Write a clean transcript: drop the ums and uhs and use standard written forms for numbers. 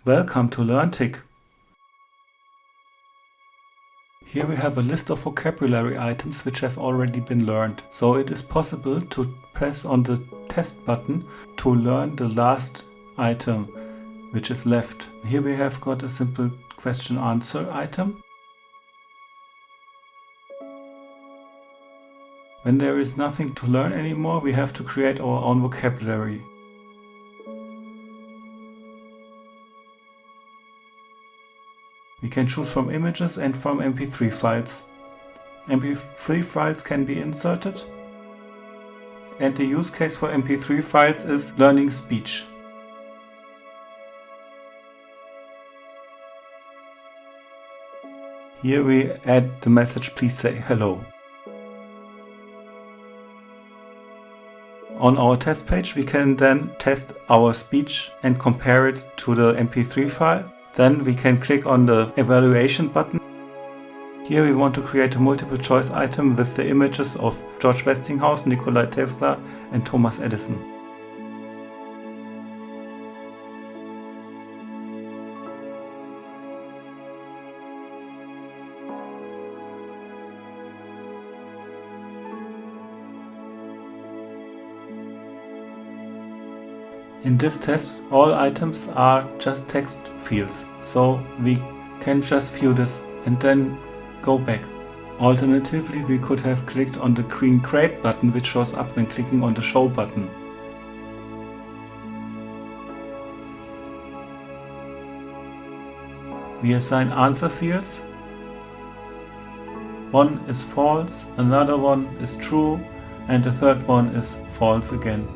Welcome to LearnTick. Here we have a list of vocabulary items which have already been learned. So it is possible to press on the test button to learn the last item which is left. Here we have got a simple question answer item. When there is nothing to learn anymore, we have to create our own vocabulary. We can choose from images and from MP3 files. MP3 files can be inserted, and the use case for MP3 files is learning speech. Here we add the message "please say hello." On our test page we can then test our speech and compare it to the MP3 file. Then we can click on the evaluation button. Here we want to create a multiple choice item with the images of George Westinghouse, Nikola Tesla and Thomas Edison. In this test, all items are just text fields, so we can just view this and then go back. Alternatively, we could have clicked on the green create button which shows up when clicking on the show button. We assign answer fields. One is false, another one is true, and the third one is false again.